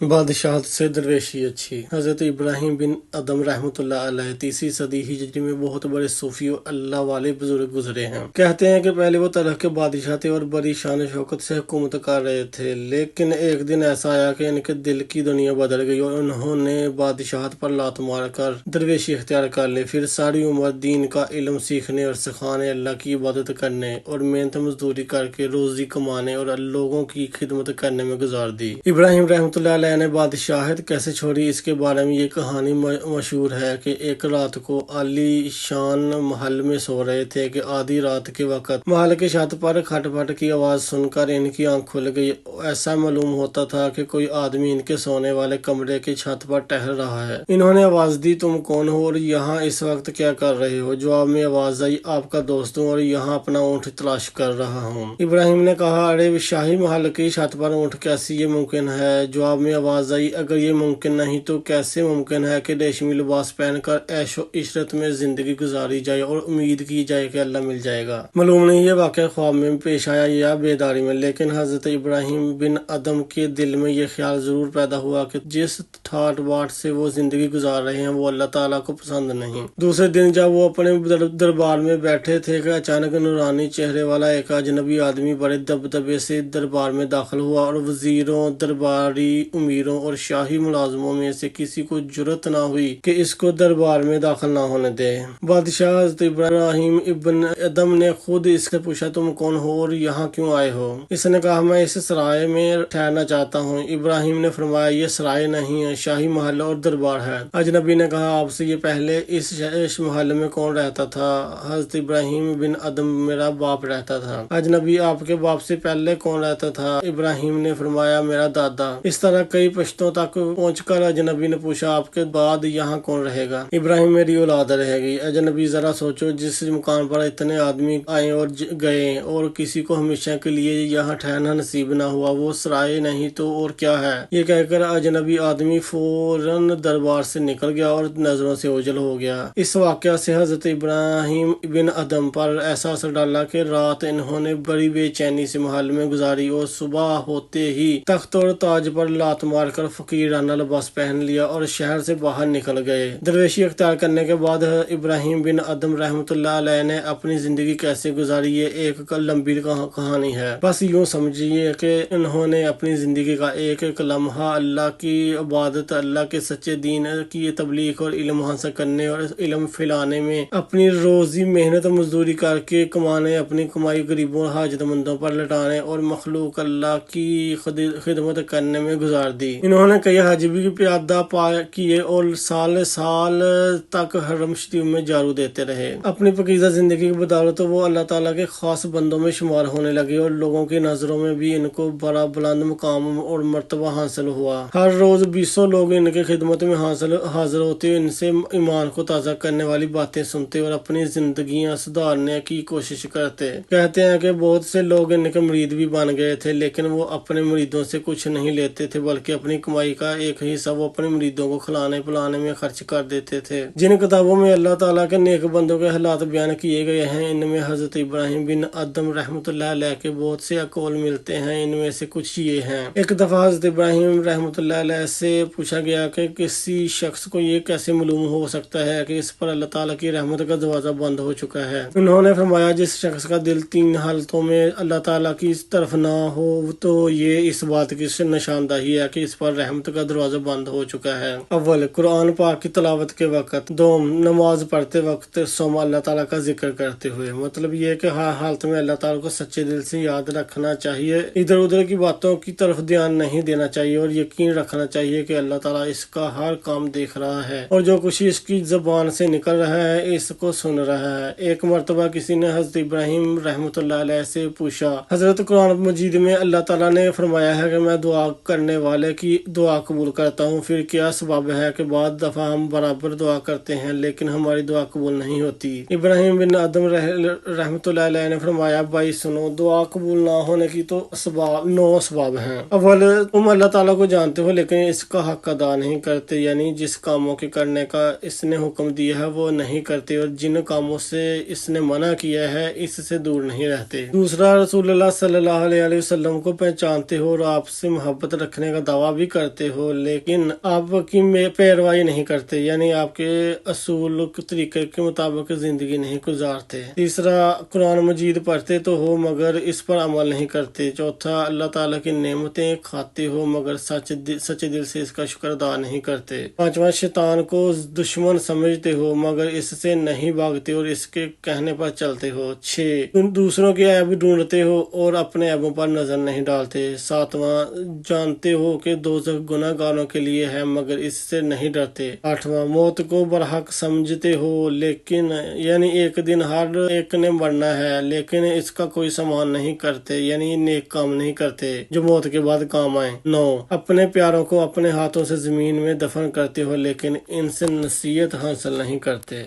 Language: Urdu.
بادشاہت سے درویشی اچھی۔ حضرت ابراہیم بن ادم رحمۃ اللہ علیہ 3 صدی ہجری میں بہت بڑے صوفی اور اللہ والے بزرگ گزرے ہیں۔ کہتے ہیں کہ پہلے وہ طرح کے بادشاہ تھے اور بڑی شان و شوکت سے حکومت کر رہے تھے، لیکن ایک دن ایسا آیا کہ ان کے دل کی دنیا بدل گئی اور انہوں نے بادشاہت پر لات مار کر درویشی اختیار کر لی۔ پھر ساری عمر دین کا علم سیکھنے اور سکھانے، اللہ کی عبادت کرنے اور محنت مزدوری کر کے روزی کمانے اور لوگوں کی خدمت کرنے میں گزار دی۔ ابراہیم رحمۃ اللہ علیہ نے بادشاہت کیسے چھوڑی، اس کے بارے میں یہ کہانی مشہور ہے کہ ایک رات کو عالی شان محل میں سو رہے تھے کہ آدھی رات کے وقت محل کی چھت پر کھٹ پٹ کی آواز سن کر ان کی آنکھ کھل گئی۔ ایسا معلوم ہوتا تھا کہ کوئی آدمی ان کے سونے والے کمرے کی چھت پر ٹہل رہا ہے۔ انہوں نے آواز دی، تم کون ہو اور یہاں اس وقت کیا کر رہے ہو؟ جواب میں آواز آئی، آپ کا دوست ہوں اور یہاں اپنا اونٹ تلاش کر رہا ہوں۔ ابراہیم نے کہا، ارے شاہی محل کی چھت پر اونٹ کیسے یہ ممکن ہے؟ جواب میں آواز آئی، اگر یہ ممکن نہیں تو کیسے ممکن ہے کہ ریشمی لباس پہن کر عیش و عشرت میں زندگی گزاری جائے اور امید کی جائے کہ اللہ مل جائے گا؟ معلوم نہیں یہ واقعہ خواب میں پیش آیا یا بیداری میں، لیکن حضرت ابراہیم بن ادم کے دل میں یہ خیال ضرور پیدا ہوا کہ جس ٹھاٹ باٹ سے وہ زندگی گزار رہے ہیں وہ اللہ تعالیٰ کو پسند نہیں۔ دوسرے دن جب وہ اپنے دربار میں بیٹھے تھے کہ اچانک نورانی چہرے والا ایک اجنبی آدمی بڑے دبدبے سے دربار میں داخل ہوا اور وزیروں، درباری امیروں اور شاہی ملازموں میں سے کسی کو جرأت نہ ہوئی کہ اس کو دربار میں داخل نہ ہونے دے۔ بادشاہ حضرت ابراہیم ابن ادم نے خود اس سے پوچھا، تم کون ہو اور یہاں کیوں آئے ہو؟ اس نے کہا، میں اس سرائے میں ٹھہرنا چاہتا ہوں۔ ابراہیم نے فرمایا، یہ سرائے نہیں ہے، شاہی محل اور دربار ہے۔ اجنبی نے کہا، آپ سے یہ پہلے اس محل میں کون رہتا تھا؟ حضرت ابراہیم بن ادم، میرا باپ رہتا تھا۔ اجنبی، آپ کے باپ سے پہلے کون رہتا تھا؟ ابراہیم نے فرمایا، میرا دادا۔ اس طرح کئی پشتوں تک پہنچ کر اجنبی نے پوچھا، آپ کے بعد یہاں کون رہے گا؟ ابراہیم، میری اولاد رہے گی۔ اجنبی، ذرا سوچو، جس مکان پر اتنے آدمی آئے اور گئے اور کسی کو ہمیشہ کے لیے یہاں ٹھہرنا نصیب نہ ہوا، وہ سرائے نہیں تو اور کیا ہے؟ یہ کہہ کر اجنبی آدمی فوراً دربار سے نکل گیا اور نظروں سے اوجھل ہو گیا۔ اس واقعہ سے حضرت ابراہیم بن ادم پر ایسا اثر ڈالا کہ رات انہوں نے بڑی بے چینی سے محل میں گزاری اور صبح ہوتے ہی تخت اور تاج پر لات مار کر فقیرانہ لباس پہن لیا اور شہر سے باہر نکل گئے۔ درویشی اختیار کرنے کے بعد ابراہیم بن ادم رحمۃ اللہ علیہ نے اپنی زندگی کیسے گزاری، یہ ایک لمبی کہانی ہے۔ بس یوں سمجھیے کہ انہوں نے اپنی زندگی کا ایک ایک لمحہ اللہ کی عبادت، اللہ کے سچے دین کی تبلیغ اور علم حاصل کرنے اور علم پھیلانے میں اپنی روزی محنت مزدوری کر کے کمانے، اپنی کمائی غریبوں اور حاجت مندوں پر لٹانے اور مخلوق اللہ کی خدمت کرنے میں گزار دی۔ انہوں نے کئی حج بھی پیادہ کیے اور سال سال تک حرم شریف میں جارو دیتے رہے۔ اپنی پاکیزہ زندگی کی بدولت وہ اللہ تعالیٰ کے خاص بندوں میں شمار ہونے لگے اور لوگوں کی نظروں میں بھی ان کو بڑا بلند مقام اور مرتبہ حاصل ہوا۔ ہر روز 200 لوگ ان کی خدمت میں حاضر ہوتے، ان سے ایمان کو تازہ کرنے والی باتیں سنتے اور اپنی زندگیاں سدھارنے کی کوشش کرتے۔ کہتے ہیں کہ بہت سے لوگ ان کے مرید بھی بن گئے تھے، لیکن وہ اپنے مریدوں سے کچھ نہیں لیتے تھے، بلکہ اپنی کمائی کا ایک حصہ وہ اپنے مریدوں کو کھلانے پلانے میں خرچ کر دیتے تھے۔ جن کتابوں میں اللہ تعالیٰ کے نیک بندوں کے حالات بیان کیے گئے ہیں، ان میں حضرت ابراہیم بن ادم رحمۃ اللہ علیہ کے بہت سے اقوال ملتے ہیں۔ ان میں سے کچھ یہ ہیں۔ ایک دفعہ حضرت ابراہیم رحمۃ اللہ علیہ سے پوچھا گیا کہ کسی شخص کو یہ کیسے معلوم ہو سکتا ہے کہ اس پر اللہ تعالیٰ کی رحمت کا دروازہ بند ہو چکا ہے؟ انہوں نے فرمایا، جس شخص کا دل 3 حالتوں میں اللہ تعالیٰ کی طرف نہ ہو تو یہ اس بات کی نشاندہی ہے کہ اس پر رحمت کا دروازہ بند ہو چکا ہے۔ اول، قرآن پاک کی تلاوت کے وقت۔ دوم، نماز پڑھتے وقت۔ سوم، اللہ تعالیٰ کا ذکر کرتے ہوئے۔ مطلب یہ کہ ہر حالت میں اللہ تعالیٰ کو سچے دل سے یاد رکھنا چاہیے، ادھر ادھر کی باتوں کی طرف دھیان نہیں دینا چاہیے اور یقین رکھنا چاہیے کہ اللہ تعالیٰ اس کا ہر کام دیکھ رہا ہے اور جو کچھ اس کی زبان سے نکل رہا ہے اس کو سن رہا ہے۔ ایک مرتبہ کسی نے حضرت ابراہیم رحمۃ اللہ علیہ سے پوچھا، حضرت قرآن مجید میں اللہ تعالیٰ نے فرمایا ہے کہ میں دعا کرنے والے کی دعا قبول کرتا ہوں، پھر کیا سبب ہے کہ بعض دفعہ ہم برابر دعا کرتے ہیں لیکن ہماری دعا قبول نہیں ہوتی؟ ابراہیم بن ادم رحمۃ اللہ علیہ نے فرمایا، بھائی سنو، دعا قبول نہ ہونے کی تو 9 اسباب ہیں۔ اول، تم اللہ تعالیٰ کو جانتے ہو لیکن اس کا حق ادا نہیں کرتے، یعنی جس کاموں کے کرنے کا اس نے حکم دیا ہے وہ نہیں کرتے اور جن کاموں سے اس نے منع کیا ہے اس سے دور نہیں رہتے۔ دوسرا، رسول اللہ صلی اللہ علیہ وسلم کو پہچانتے ہو اور آپ سے محبت رکھنے کا دعویٰ بھی کرتے ہو لیکن آپ کی پیروی نہیں کرتے، یعنی آپ کے اصول طریقے کے مطابق زندگی نہیں گزارتے۔ تیسرا، قرآن مجید پڑھتے تو ہو مگر اس پر عمل نہیں کرتے۔ چوتھا، اللہ تعالیٰ کی نعمتیں کھاتے ہو مگر سچے دل سے اس کا شکر ادا نہیں کرتے۔ پانچواں، شیطان کو دشمن سمجھتے ہو مگر اس سے نہیں بھاگتے اور اس کے کہنے پر چلتے ہو۔ 6، دوسروں کے عیب ڈھونڈتے ہو اور اپنے عیبوں پر نظر نہیں ڈالتے۔ ساتواں، جانتے ہو کہ دوزخ گناہ گاروں کے لیے ہے مگر اس سے نہیں ڈرتے۔ آٹھواں، موت کو برحق سمجھتے ہو لیکن یعنی ایک دن ہر ایک نے مرنا ہے لیکن اس کا کوئی سامان نہیں کرتے، یعنی نیک کام نہیں کرتے جو موت کے بعد کام آئے۔ 9، اپنے پیاروں کو اپنے ہاتھوں سے زمین میں دفن کرتے ہو لیکن ان سے نصیحت حاصل نہیں کرتے۔